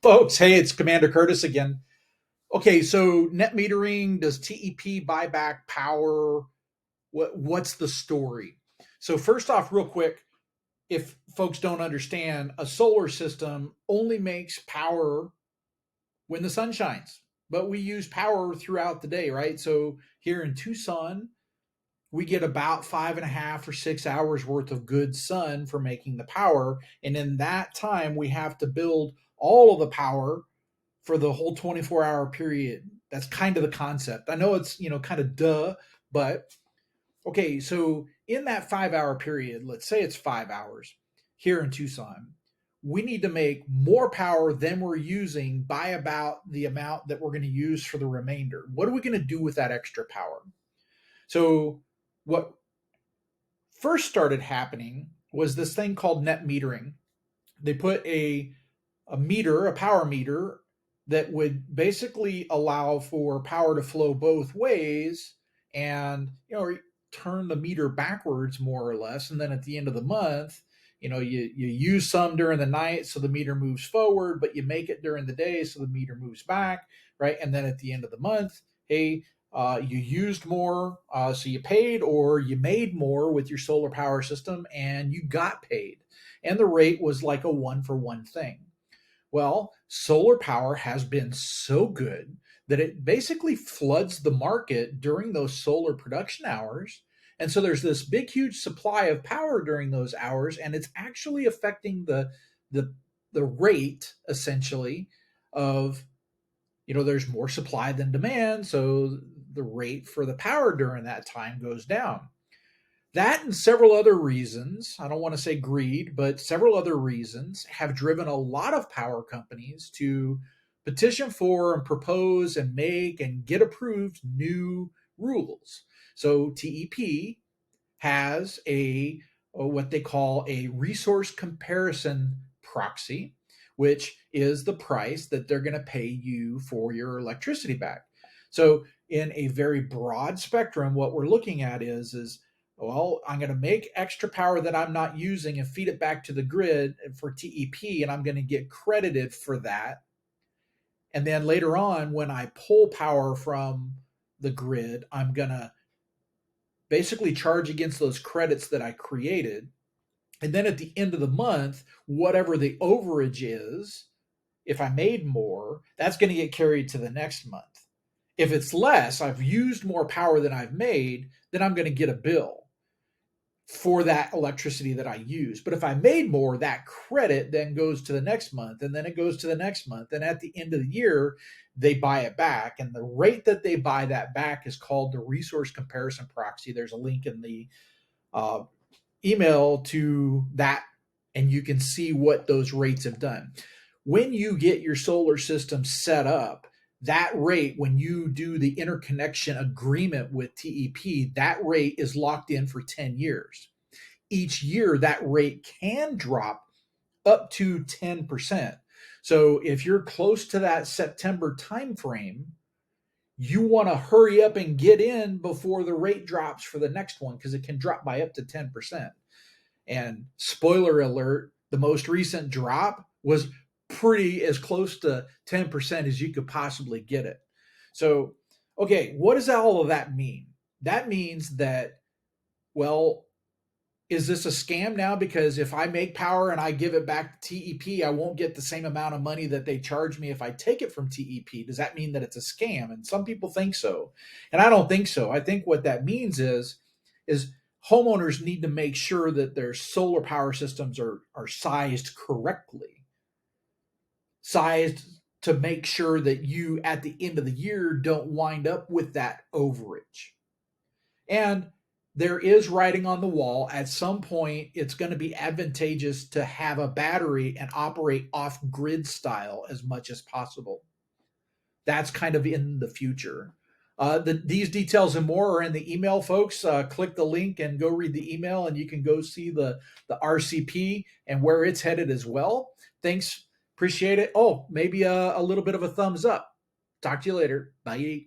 folks. Hey, it's Commander Curtis again. Okay, so net metering, does TEP buy back power? What's the story? So first off, real quick, if folks don't understand, a solar system only makes power when the sun shines, but we use power throughout the day, right? So here in Tucson, we get about 5.5 or 6 hours worth of good sun for making the power. And in that time, we have to build all of the power for the whole 24-hour period. That's kind of the concept. I know it's, kind of duh, but okay, so in that 5 hour period, let's say it's 5 hours here in Tucson, we need to make more power than we're using by about the amount that we're going to use for the remainder. What are we going to do with that extra power? So, what first started happening was this thing called net metering. They put a power meter that would basically allow for power to flow both ways and turn the meter backwards more or less. And then at the end of the month, you use some during the night so the meter moves forward, but you make it during the day so the meter moves back, right? And then at the end of the month, hey, you used more, so you paid, or you made more with your solar power system and you got paid. And the rate was like a one for one thing. Well, solar power has been so good that it basically floods the market during those solar production hours. And so there's this big, huge supply of power during those hours, and it's actually affecting the the rate essentially of there's more supply than demand, so the rate for the power during that time goes down. That and several other reasons, I don't want to say greed, but several other reasons have driven a lot of power companies to petition for and propose and make and get approved new rules. So TEP has a what they call a resource comparison proxy, which is the price that they're going to pay you for your electricity back. So in a very broad spectrum, what we're looking at is well, I'm going to make extra power that I'm not using and feed it back to the grid for TEP, and I'm going to get credited for that. And then later on, when I pull power from the grid, I'm going to basically charge against those credits that I created. And then at the end of the month, whatever the overage is, if I made more, that's going to get carried to the next month. If it's less, I've used more power than I've made, then I'm going to get a bill for that electricity that I use. But if I made more, that credit then goes to the next month, and then it goes to the next month. And at the end of the year, they buy it back. And the rate that they buy that back is called the resource comparison proxy. There's a link in the uh, email to that, and you can see what those rates have done. When you get your solar system set up, that rate, when you do the interconnection agreement with TEP, that rate is locked in for 10 years. Each year, that rate can drop up to 10%. So if you're close to that September timeframe, you want to hurry up and get in before the rate drops for the next one, because it can drop by up to 10%. And spoiler alert, the most recent drop was pretty as close to 10% as you could possibly get it. So, okay, what does all of that mean? That means that, well, is this a scam now? Because if I make power and I give it back to TEP, I won't get the same amount of money that they charge me if I take it from TEP. Does that mean that it's a scam? And some people think so. And I don't think so. I think what that means is homeowners need to make sure that their solar power systems are sized correctly, sized to make sure that you, at the end of the year, don't wind up with that overage. And there is writing on the wall. At some point, it's going to be advantageous to have a battery and operate off grid style as much as possible. That's kind of in the future. These details and more are in the email, folks. Click the link and go read the email, and you can go see the RCP and where it's headed as well. Thanks. Appreciate it. Oh, maybe a little bit of a thumbs up. Talk to you later. Bye.